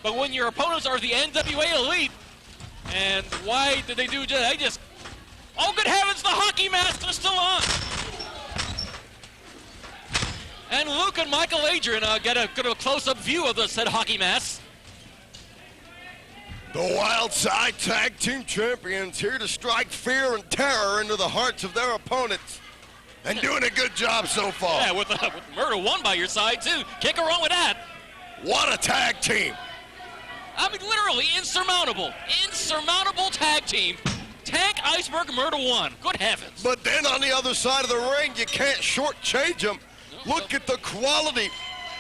But when your opponents are the NWA Elite, and why did they do that? They just, oh good heavens, the hockey masks are still on. And Luke and Mikel Adyran get a close-up view of the said hockey masks. The Wildside Tag Team Champions here to strike fear and terror into the hearts of their opponents. And doing a good job so far. Yeah, with Murder One by your side, too. Can't go wrong with that. What a tag team. I mean, literally insurmountable. Insurmountable tag team. Tank, Iceberg, Murder One. Good heavens. But then on the other side of the ring, you can't shortchange them. Look at the quality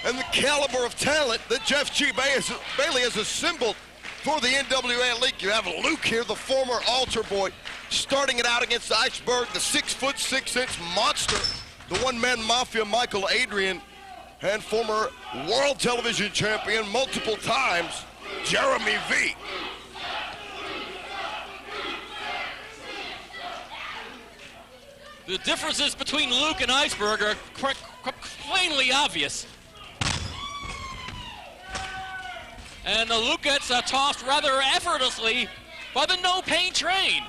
and the caliber of talent that Jeff G. Bailey has assembled for the NWA Elite. You have Luke here, the former altar boy, starting it out against Iceberg, the 6'6" monster, the one-man mafia Mikel Adyran, and former world television champion multiple times, Jeremy V. The differences between Luke and Iceberg are plainly obvious. And Luke gets tossed rather effortlessly by the no-pain train.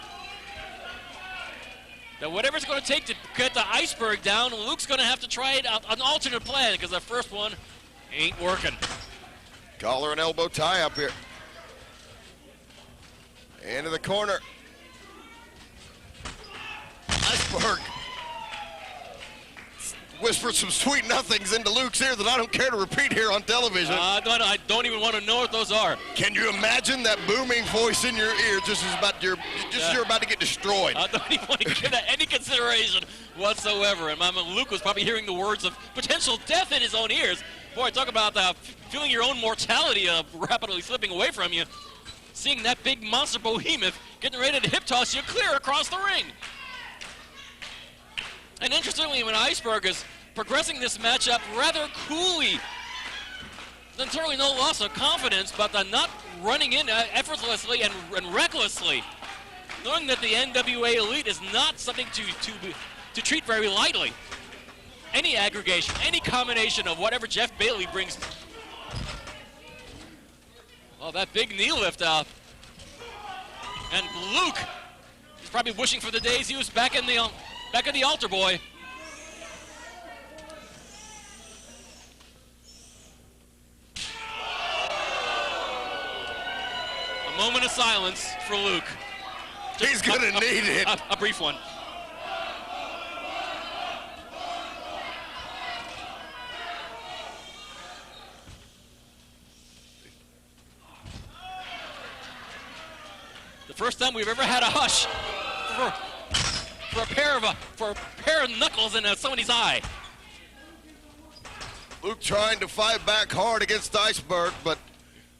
Now, whatever it's going to take to get the Iceberg down, Luke's going to have to try an alternate plan because the first one ain't working. Collar and elbow tie up here. Into the corner. Iceberg whispered some sweet nothings into Luke's ear that I don't care to repeat here on television. I don't even want to know what those are. Can you imagine that booming voice in your ear just as you're about to get destroyed? I don't even want to give that any consideration whatsoever. And Luke was probably hearing the words of potential death in his own ears. Boy, talk about feeling your own mortality rapidly slipping away from you. Seeing that big monster behemoth getting ready to hip toss you clear across the ring. And interestingly, when Iceberg is progressing this matchup rather coolly, there's certainly no loss of confidence, but not running in effortlessly and recklessly, knowing that the NWA Elite is not something to treat very lightly. Any aggregation, any combination of whatever Jeff Bailey brings. Well, that big knee lift out. And Luke is probably wishing for the days he was back in the altar boy. A moment of silence for Luke. He's gonna need it. A brief one. The first time we've ever had a hush for a pair of knuckles in somebody's eye. Luke trying to fight back hard against Iceberg, but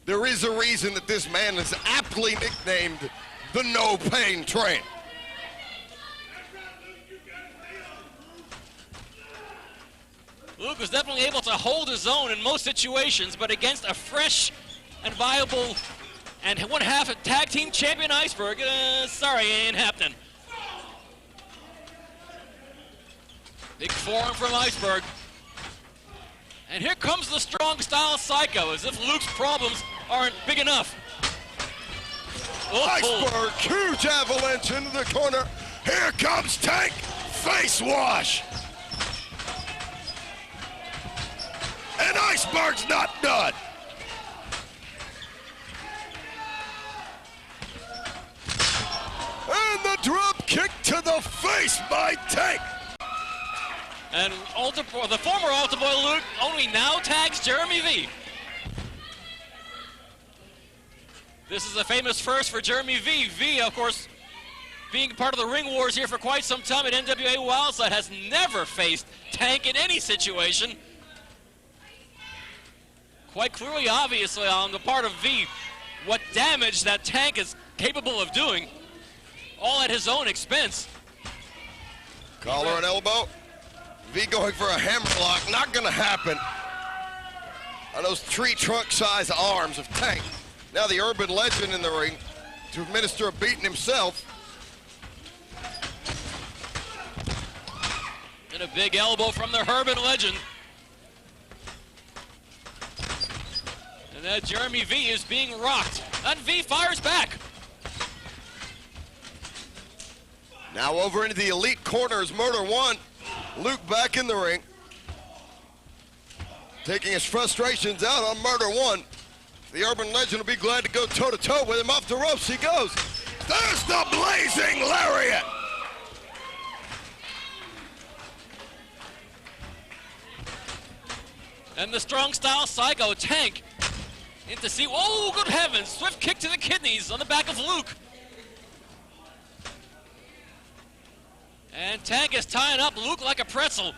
there is a reason that this man is aptly nicknamed the No Pain Train. Luke was definitely able to hold his own in most situations, but against a fresh and viable and one-half tag team champion Iceberg, sorry, ain't happening. Big forearm from Iceberg. And here comes the strong style psycho, as if Luke's problems aren't big enough. Iceberg, huge avalanche into the corner. Here comes Tank, face wash. And Iceberg's not done. And the drop kick to the face by Tank. And the former altar boy Luke only now tags Jeremy V. This is a famous first for Jeremy V. V, of course, being part of the ring wars here for quite some time at NWA Wildside, has never faced Tank in any situation. Quite clearly, obviously, on the part of V, what damage that Tank is capable of doing, all at his own expense. Collar and elbow. V going for a hammerlock, not gonna happen. On those tree trunk size arms of Tank. Now the urban legend in the ring to administer a beating himself. And a big elbow from the urban legend. And then Jeremy V is being rocked. And V fires back. Now over into the elite corner is Murder One. Luke back in the ring. Taking his frustrations out on Murder One. The urban legend will be glad to go toe-to-toe with him. Off the ropes he goes. There's the blazing lariat. And the strong style Psycho Tank into see. Oh, good heavens. Swift kick to the kidneys on the back of Luke. And Tank is tying up Luke like a pretzel.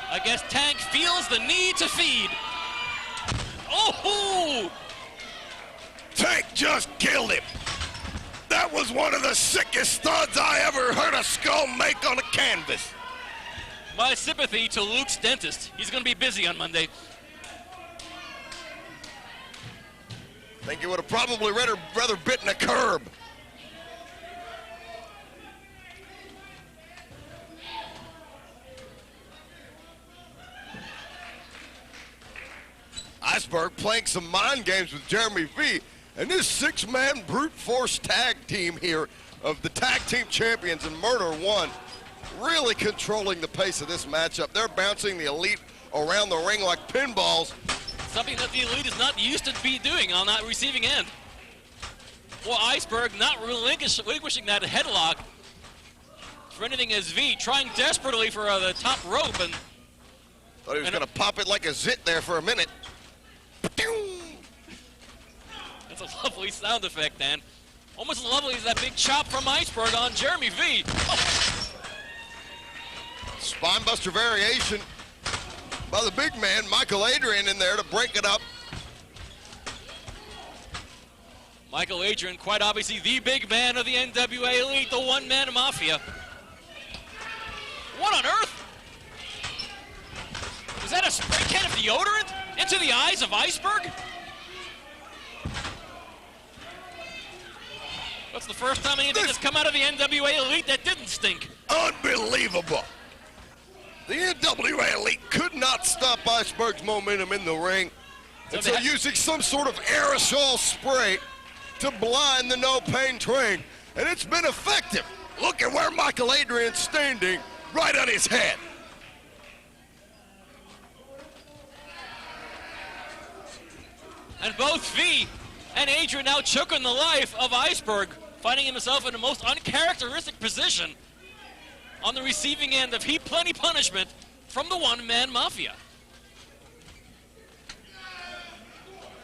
I guess Tank feels the need to feed. Oh! Tank just killed him. That was one of the sickest thuds I ever heard a skull make on a canvas. My sympathy to Luke's dentist. He's going to be busy on Monday. Think he would have probably rather bitten a curb. Iceberg playing some mind games with Jeremy V, and this six-man brute force tag team here of the tag team champions and Murder One really controlling the pace of this matchup. They're bouncing the elite around the ring like pinballs. Something that the elite is not used to be doing on that receiving end. Well, Iceberg not relinquishing that headlock for anything as V, trying desperately for the top rope. And thought he was going to pop it like a zit there for a minute. That's a lovely sound effect, Dan. Almost as lovely as that big chop from Iceberg on Jeremy V. Oh. Spinebuster variation by the big man, Mikel Adyran, in there to break it up. Mikel Adyran, quite obviously the big man of the NWA Elite, the one-man mafia. What on earth? Was that a spray can of deodorant into the eyes of Iceberg? That's the first time anything has come out of the NWA Elite that didn't stink. Unbelievable. The NWA Elite could not stop Iceberg's momentum in the ring. And so using some sort of aerosol spray to blind the No Pain train. And it's been effective. Look at where Mikel Adyran's standing, right on his head. And both V and Adyran now choking the life of Iceberg, finding himself in the most uncharacteristic position on the receiving end of heap plenty punishment from the one-man mafia.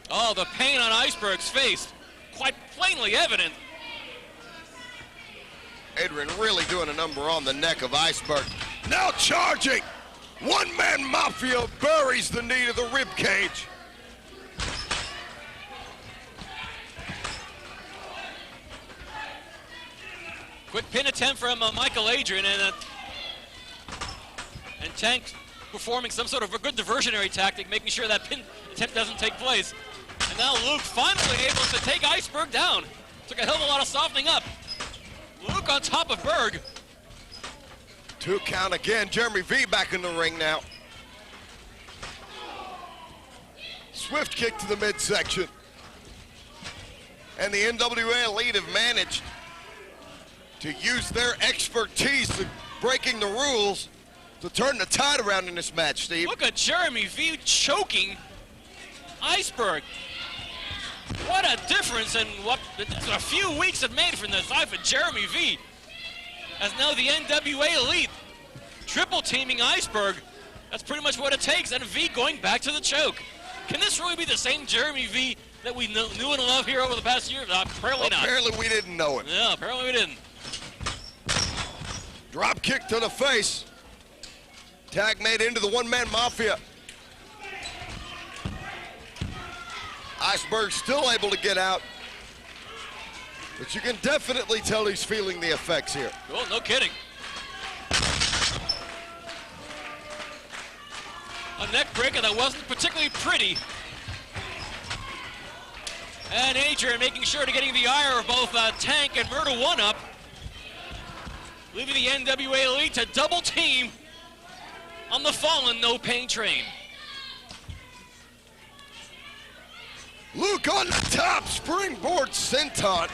Oh, the pain on Iceberg's face, quite plainly evident. Adyran really doing a number on the neck of Iceberg. Now charging. One-man mafia buries the knee to the rib cage. Quick pin attempt from Mikel Adyran, and Tank performing some sort of a good diversionary tactic, making sure that pin attempt doesn't take place. And now Luke finally able to take Iceberg down. Took a hell of a lot of softening up. Luke on top of Berg. 2 count again. Jeremy V back in the ring now. Swift kick to the midsection. And the NWA Elite have managed to use their expertise in breaking the rules to turn the tide around in this match, Steve. Look at Jeremy V choking Iceberg. What a difference in what a few weeks have made from the life of Jeremy V. As now the NWA Elite triple teaming Iceberg. That's pretty much what it takes, and V going back to the choke. Can this really be the same Jeremy V that we knew and love here over the past year? Apparently not. Apparently we didn't know it. Yeah, apparently we didn't. Drop kick to the face. Tag made into the one-man mafia. Iceberg still able to get out. But you can definitely tell he's feeling the effects here. Oh, no kidding. A neck breaker that wasn't particularly pretty. And Adyran making sure to getting the ire of both Tank and Murder One up. Leaving the NWA Elite to double team on the fallen No Pain train. Luke on the top, springboard senton.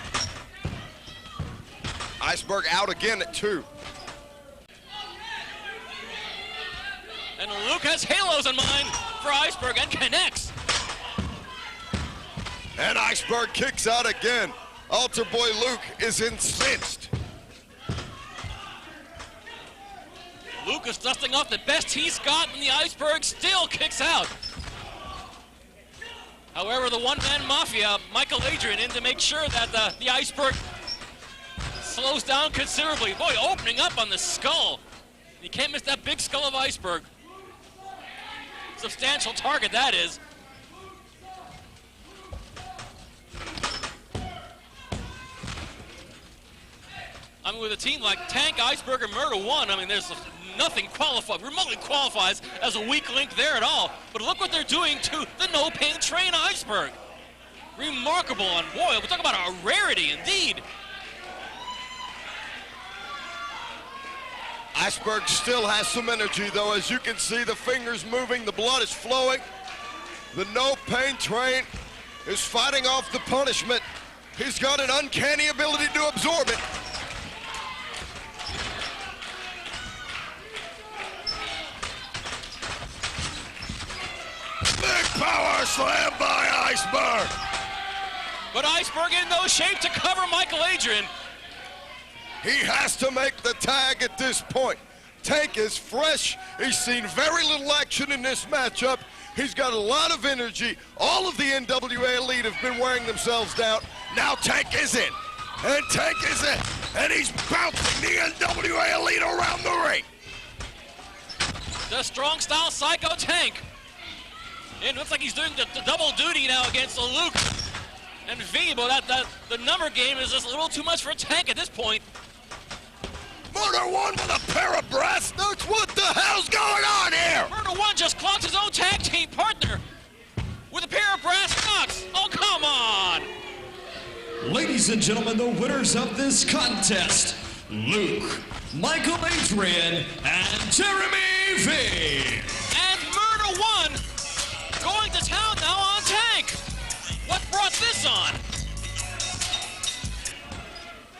Iceberg out again at 2. And Luke has halos in mind for Iceberg and connects. And Iceberg kicks out again. Altar Boy Luke is incensed. Luke is dusting off the best he's got, and the Iceberg still kicks out. However, the one-man mafia, Mikel Adyran, in to make sure that the Iceberg slows down considerably. Boy, opening up on the skull. You can't miss that big skull of Iceberg. Substantial target, that is. I mean, with a team like Tank, Iceberg, and Murder One, I mean, there's nothing remotely qualifies as a weak link there at all. But look what they're doing to the no-pain train Iceberg. Remarkable, and boy, we're talking about a rarity indeed. Iceberg still has some energy, though. As you can see, the fingers moving, the blood is flowing. The no-pain train is fighting off the punishment. He's got an uncanny ability to absorb it. Big power slam by Iceberg. But Iceberg in no shape to cover Mikel Adyran. He has to make the tag at this point. Tank is fresh. He's seen very little action in this matchup. He's got a lot of energy. All of the NWA Elite have been wearing themselves down. Now Tank is in. And Tank is in. And he's bouncing the NWA Elite around the ring. The strong style Psycho Tank. It looks like he's doing the double duty now against Luke and V, but the number game is just a little too much for Tank at this point. Murder One with a pair of brass nuts. What the hell's going on here? Murder One just clocked his own tag team partner with a pair of brass knucks. Oh, come on. Ladies and gentlemen, the winners of this contest, Luke, Mikel Adyran, and Jeremy V. And Murder One going to town now on Tank. What brought this on?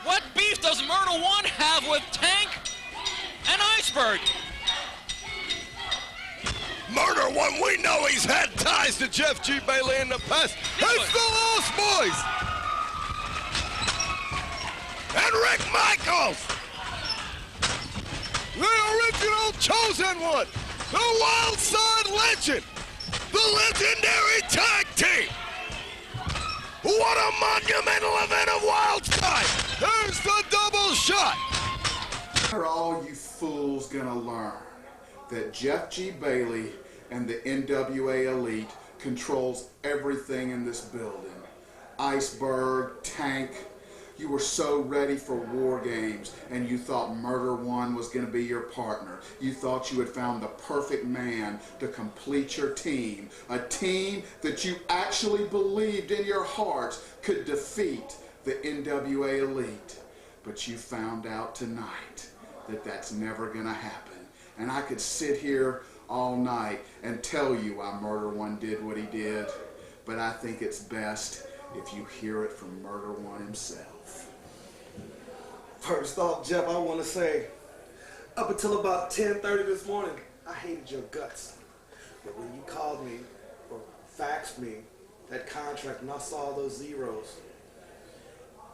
What beef does Murder One have with Tank and Iceberg? Murder One, we know he's had ties to Jeff G. Bailey in the past. It's the Lost Boys. And Rick Michaels. The original chosen one. The Wildside legend. The legendary tag team. What a monumental event of Wildside. There's the double shot. Are all you fools gonna learn that Jeff G. Bailey and the NWA Elite controls everything in this building? Iceberg, Tank, you were so ready for War Games and you thought Murder One was gonna be your partner. You thought you had found the perfect man to complete your team. A team that you actually believed in your hearts could defeat the NWA Elite. But you found out tonight that that's never gonna happen. And I could sit here all night and tell you why Murder One did what he did, but I think it's best if you hear it from Murder One himself. First off, Jeff, I want to say, up until about 10:30 this morning, I hated your guts. But when you called me or faxed me that contract and I saw those zeros,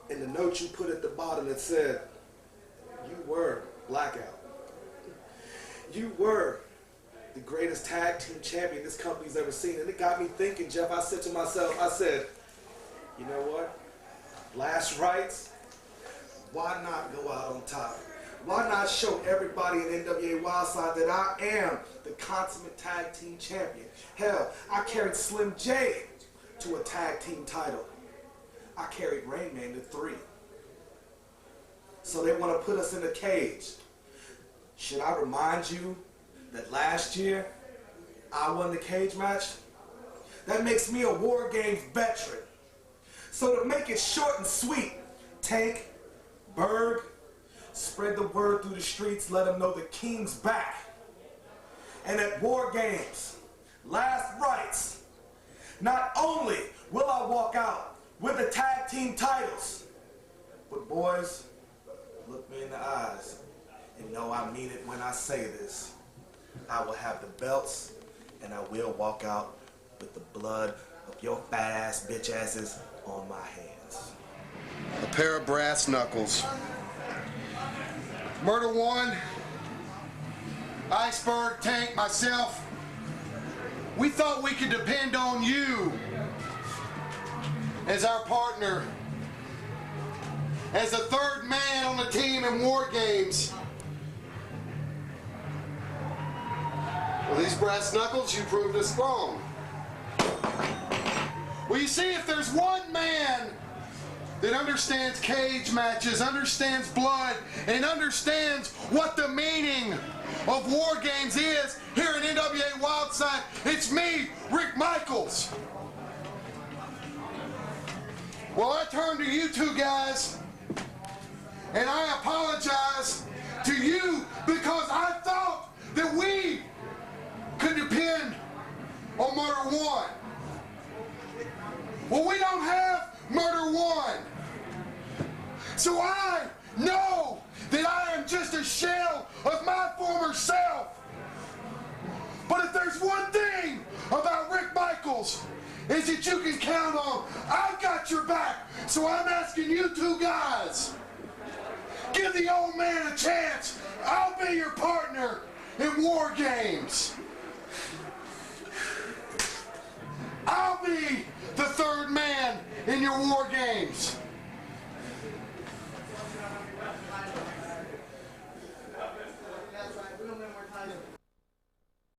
and the note you put at the bottom that said, you were Blackout. You were the greatest tag team champion this company's ever seen. And it got me thinking, Jeff. I said to myself, I said, you know what? Last rites, why not go out on top? Why not show everybody in NWA Wildside that I am the consummate tag team champion? Hell, I carried Slim J to a tag team title. I carried Rain Man to 3. So they want to put us in a cage. Should I remind you that last year I won the cage match? That makes me a War Games veteran. So to make it short and sweet, Tank, Berg, spread the word through the streets, let them know the King's back. And at War Games, last rites, not only will I walk out with the tag team titles. But boys, look me in the eyes and know I mean it when I say this. I will have the belts and I will walk out with the blood of your fat ass bitch asses on my hands. A pair of brass knuckles. Murder One, Iceberg, Tank, myself, we thought we could depend on you as our partner, as the third man on the team in War Games. Well, these brass knuckles, you proved us wrong. Well, you see, if there's one man that understands cage matches, understands blood, and understands what the meaning of War Games is here in NWA Wildside, it's me, Rick Michaels. Well, I turn to you two guys, and I apologize to you because I thought that we could depend on Murder One. Well, we don't have Murder One. So I know that I am just a shell of my former self. But if there's one thing about Rick Michaels, is that you can count on, I've got your back. So I'm asking you two guys, give the old man a chance. I'll be your partner in War Games. I'll be the third man in your War Games.